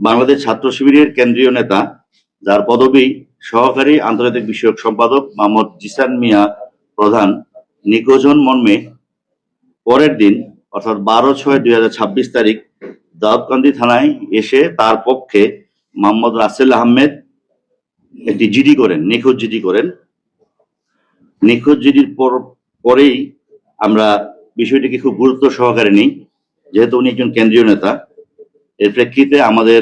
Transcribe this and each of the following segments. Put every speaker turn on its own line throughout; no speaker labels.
বাংলাদেশ ছাত্র শিবিরের কেন্দ্রীয় নেতা, যার পদবি সহকারী আন্তর্জাতিক বিষয়ক সম্পাদক মোহাম্মদ জিসান মিয়া প্রধান নিখোঁজ হন মর্মে পরের দিন অর্থাৎ 12/6/2026 তারিখ দাউদকান্দি থানায় এসে তার পক্ষে মোহাম্মদ রাসেল আহমেদ একটি জিডি করেন, নিখোঁজ জিডি করেন। নিখোঁজ জিডির পরেই আমরা বিষয়টিকে খুব গুরুত্ব সহকারে নিই, যেহেতু উনি একজন কেন্দ্রীয় নেতা। এর প্রেক্ষিতে আমাদের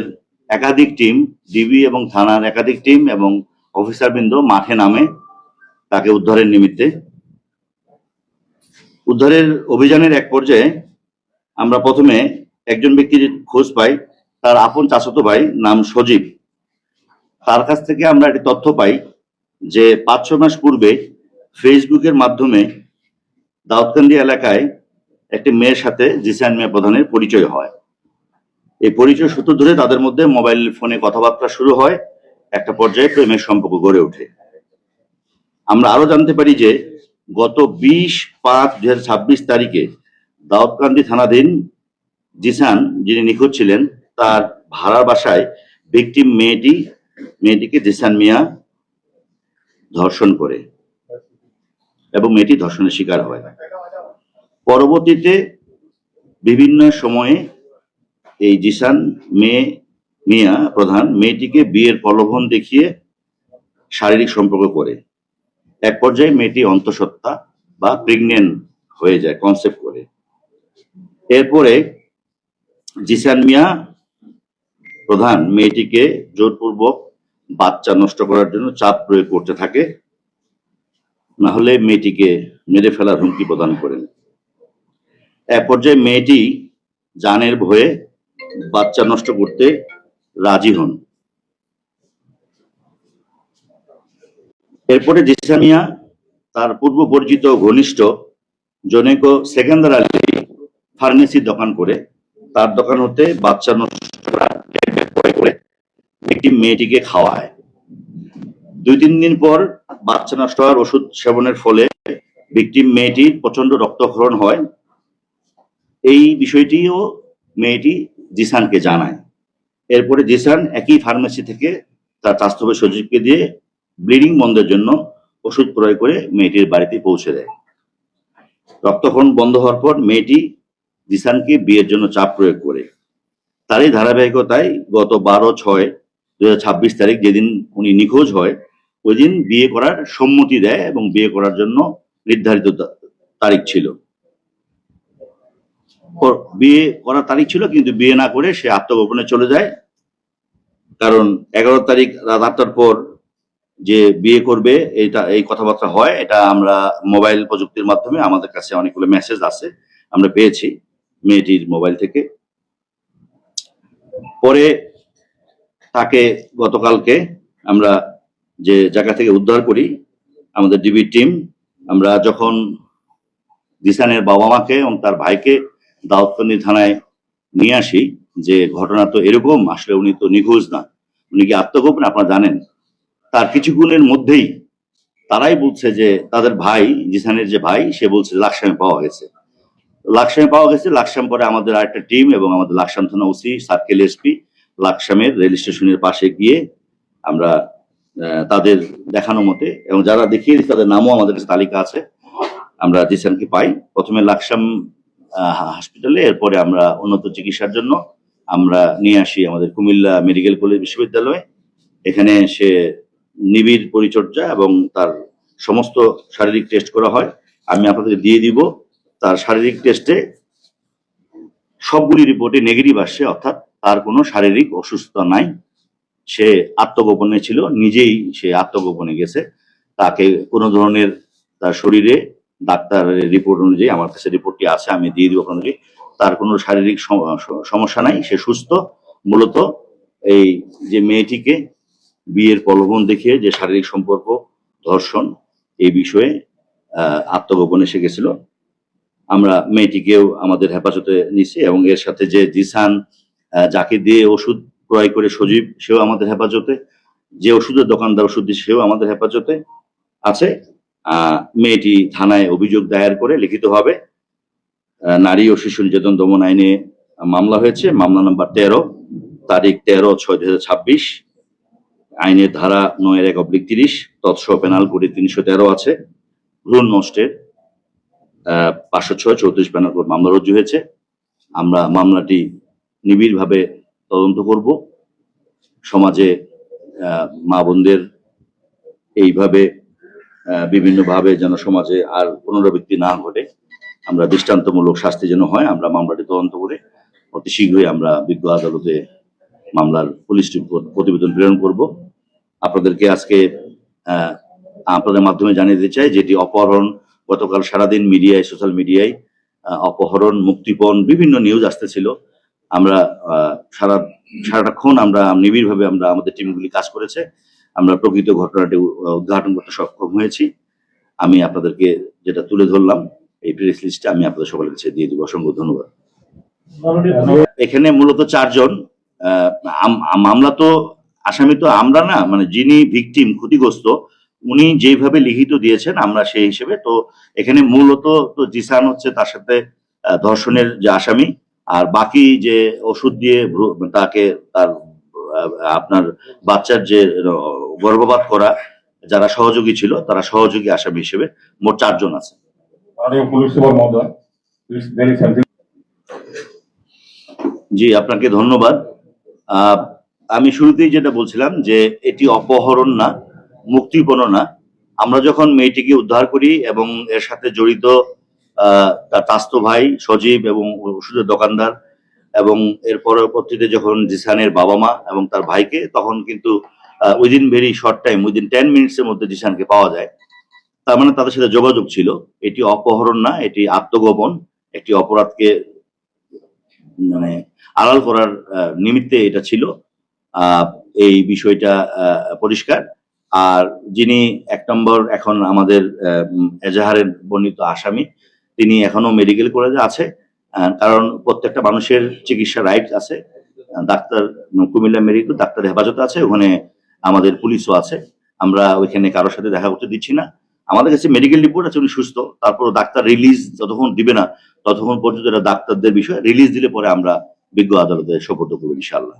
একাধিক টিম, ডিবি এবং থানার একাধিক টিম এবং অফিসারবৃন্দ মাঠে নামে তাকে উদ্ধারের নিমিত্তে। উদ্ধারের অভিযানের এক পর্যায়ে আমরা প্রথমে একজন ব্যক্তির খোঁজ পাই, তার আপন চাচাতো ভাই, নাম সজীব। তার কাছ থেকে আমরা একটি তথ্য পাই যে 5-6 মাস পূর্বে ফেসবুকের মাধ্যমে দাউদকান্দি এলাকায় একটি মেয়ের সাথে জিসান মিয়া প্রধানের পরিচয় হয়। এই পরিচয় সূত্র ধরে তাদের মধ্যে মোবাইল ফোনে কথাবার্তা শুরু হয়, একটা পর্যায়ে প্রেমের সম্পর্ক গড়ে ওঠে। আমরা আরো জানতে পারি যে গত 20/5/2026 তারিখে দাউদকান্দি থানাধীন জিসান, যিনি নিখোঁজ ছিলেন, তার ভাড়ার বাসায় ভিকটিম মেয়েটিকে জিসান মিয়া ধর্ষণ করে এবং মেয়েটি ধর্ষণের শিকার হয়। পরবর্তীতে বিভিন্ন সময়ে এই জিসান মিয়া প্রধান মেয়েটিকে বিয়ের প্রলোভন দেখিয়ে শারীরিক সম্পর্ক করে। এক পর্যায়ে মেয়েটি অন্তঃসত্ত্বা বা প্রেগনেন্ট হয়ে যায় কনসেপ্ট করে। এরপরে জিসান মিয়া প্রধান মেয়েটিকে জোরপূর্বক বাচ্চা নষ্ট করার জন্য চাপ প্রয়োগ করতে থাকে, না হলে মেয়েটিকে মেরে ফেলার হুমকি প্রদান করেন। এক পর্যায়ে মেয়েটি জানের ভয়ে বাচ্চা নষ্ট করতে রাজি হন। এরপরে জিসান মিয়া তার পূর্ব পরিচিত ঘনিষ্ঠ জনৈক সেকেন্দার আলী ফার্মেসির দোকান করে তার দোকান হতে বাচ্চা নষ্ট করে একটি মেয়েটিকে খাওয়ায়। 2-3 দিন পর বাচ্চা নষ্ট হওয়ার ওষুধ সেবনের ফলে ভিকটিম মেয়েটির প্রচন্ড রক্তক্ষরণ হয়। এই বিষয়টিও মেয়েটি জিসানকে জানায়। এরপরে জিসান একই ফার্মেসি থেকে তার চাচাতো ভাই সজীবকে দিয়ে ব্লিডিং বন্ধের জন্য ওষুধ ক্রয় করে মেয়েটির বাড়িতে পৌঁছে দেয়। রক্তক্ষরণ বন্ধ হওয়ার পর মেয়েটি জিসানকে বিয়ের জন্য চাপ প্রয়োগ করে। তারই ধারাবাহিকতায় গত 12/6/2026 তারিখ, যেদিন উনি নিখোঁজ হয়, ওই দিন বিয়ে করার সম্মতি দেয় এবং বিয়ে করার জন্য নির্ধারিত তারিখ ছিল। বিয়ে করার তারিখ ছিল, কিন্তু বিয়ে না করে সে আত্মগোপনে চলে যায়। কারণ 11 তারিখ রাত 8টার পর যে বিয়ে করবে এই কথাবার্তা হয়, এটা আমরা মোবাইল প্রযুক্তির মাধ্যমে আমাদের কাছে অনেকগুলো মেসেজ আছে, আমরা পেয়েছি মেয়েটির মোবাইল থেকে। পরে তাকে গতকালকে আমরা যে জায়গা থেকে উদ্ধার করি, আমাদের ডিবি টিম, আমরা যখন জিসানের বাবা মাকে এবং তার ভাইকে দাউদকান্দি থানায় নিয়ে আসি যে ঘটনা তো এরকম, আসলে উনি তো নিখোঁজ না, উনি কি আত্মগোপনে, আপনারা জানেন। তার কিছুক্ষণের মধ্যেই তারাই বলছে যে তাদের ভাই, জিসানের যে ভাই, সে বলছে লাকসামে পাওয়া গেছে। লাকসাম পরে আমাদের আরেকটা টিম এবং আমাদের লাকসাম থানা ওসি, সার্কেল এসপি লাকসামের রেল স্টেশনের পাশে গিয়ে আমরা তাদের দেখানো মতে এবং যারা দেখিয়ে দিচ্ছে তাদের নামও আমাদের কাছে তালিকা আছে, আমরা জিসানকে পাই। প্রথমে লাকসাম হসপিটালে, এরপরে আমরা উন্নত চিকিৎসার জন্য আমরা নিয়ে আসি আমাদের কুমিল্লা মেডিকেল কলেজ বিশ্ববিদ্যালয়ে। এখানে সে নিবিড় পরিচর্যা এবং তার সমস্ত শারীরিক টেস্ট করা হয়। আমি আপনাদের দিয়ে দিব। তার শারীরিক টেস্টে সবগুলি রিপোর্টে নেগেটিভ আসছে, অর্থাৎ তার কোনো শারীরিক অসুস্থতা নাই। সে আত্মগোপনে ছিল, নিজেই সে আত্মগোপনে গেছে। তাকে কোনো ধরনের তার শরীরে ডাক্তারের রিপোর্ট অনুযায়ী, আমার কাছে রিপোর্টটি আছে, আমি দিয়ে দিব আপনাদের, তার কোনো শারীরিক সমস্যা নাই, সে সুস্থ। মূলত এই যে মেয়েটিকে বিয়ের প্রলোভন দেখিয়ে যে শারীরিক সম্পর্ক, ধর্ষণ, এই বিষয়ে আত্মগোপনে এসে গেছিল। আমরা মেয়েটিকেও আমাদের হেফাজতে নিছি এবং এর সাথে যে জিসান, যাকে দিয়ে ওষুধ ক্রয় করে সজীব, সেও আমাদের হেফাজতে। যে ওষুধের দোকানদার ওষুধ দিচ্ছে সেও আমাদের হেফাজতে আছে। মেয়েটি থানায় অভিযোগ দায়ের করে লিখিতভাবে নারী ও শিশু নির্যাতন দমন আইনে মামলা হয়েছে, মামলা নাম্বার 13। তারিখ 13/6/2026, আইনের ধারা 9-1/30, তৎসহ পেনাল কোডে 313 আছে, ভ্রূণ নষ্টের 506-34 পেনাল কোড মামলা রুজু হয়েছে। আমরা মামলাটি নিবিড়ভাবে তদন্ত করব। সমাজে মা বোনদের এইভাবে বিভিন্নভাবে যেন সমাজে আর পুনরাবৃত্তি না ঘটে, আমরা দৃষ্টান্তমূলক শাস্তি যেন হয়, আমরা মামলাটি তদন্ত করে অতি শীঘ্রই আমরা বিজ্ঞ আদালতে মামলার পুলিশ রিপোর্ট প্রতিবেদন প্রেরণ করব। আপনাদেরকে আজকে আপনাদের মাধ্যমে জানিয়ে দিতে চাই, যেটি অপহরণ, গতকাল সারাদিন মিডিয়ায়, সোশ্যাল মিডিয়ায় অপহরণ, মুক্তিপণ বিভিন্ন নিউজ আসতেছিল। আমরা সারাটাক্ষণ আমরা নিবিড়ভাবে আমরা আমাদের টিমগুলি কাজ করেছে, আমরা প্রকৃত ঘটনাটি উদ্ঘাটন করতে সক্ষম হয়েছি। আমি আপনাদেরকে যেটা তুলে ধরলাম এই প্রেস লিস্টে আমি আপনাদের সকলের কাছে দিয়ে দিব। অসংখ্য ধন্যবাদ। এখানে মূলত 4 জন। মামলা তো আসামি তো আমরা না, মানে যিনি ভিকটিম, ক্ষতিগ্রস্ত, উনি যেভাবে লিখিত দিয়েছেন আমরা সেই হিসেবে। তো এখানে মূলত তো জিসান হচ্ছে তার সাথে ধর্ষণের যে আসামি, আর বাকি যে ওষুধ দিয়ে তাকে তার আপনার বাচ্চার যে গর্ভপাত করা যারা সহযোগী ছিল তারা সহযোগী আসামি হিসেবে মোট 4 জন আছে। জি, আপনাকে ধন্যবাদ। আমি শুরুতেই যেটা বলছিলাম যে এটি অপহরণ না, মুক্তিপণ না। আমরা যখন মেয়েটিকে উদ্ধার করি এবং এর সাথে জড়িত তার চাচাতো ভাই সজীব এবং ওষুধের দোকানদার এবং এর পরবর্তীতে যখন জিসানের বাবা মা এবং তার ভাইকে, তখন কিন্তু within very short time, within 10 মিনিটসের মধ্যে জিসানকে পাওয়া যায়। তার মানে তাদের সাথে যোগাযোগ ছিল। এটি অপহরণ না, এটি আত্মগোপন, একটি অপরাধকে মানে আড়াল করার নিমিত্তে এটা ছিল। এই বিষয়টা পরিষ্কার। আর যিনি 1 নম্বর এখন আমাদের এজাহারের বর্ণিত আসামি, তিনি এখনো মেডিকেল কলেজে আছে, কারণ প্রত্যেকটা মানুষের চিকিৎসা রাইট আছে। ডাক্তার কুমিল্লা মেডিকেল ডাক্তার হেফাজতে আছে, ওখানে আমাদের পুলিশও আছে। আমরা ওইখানে কারোর সাথে দেখা করতে দিচ্ছি না। আমাদের কাছে মেডিকেল রিপোর্ট আছে উনি সুস্থ, তারপর ডাক্তার রিলিজ যতক্ষণ দিবে না ততক্ষণ পর্যন্ত এটা ডাক্তারদের বিষয়। রিলিজ দিলে পরে আমরা বিজ্ঞ আদালতে সোপর্দ করবো ইনশাআল্লাহ।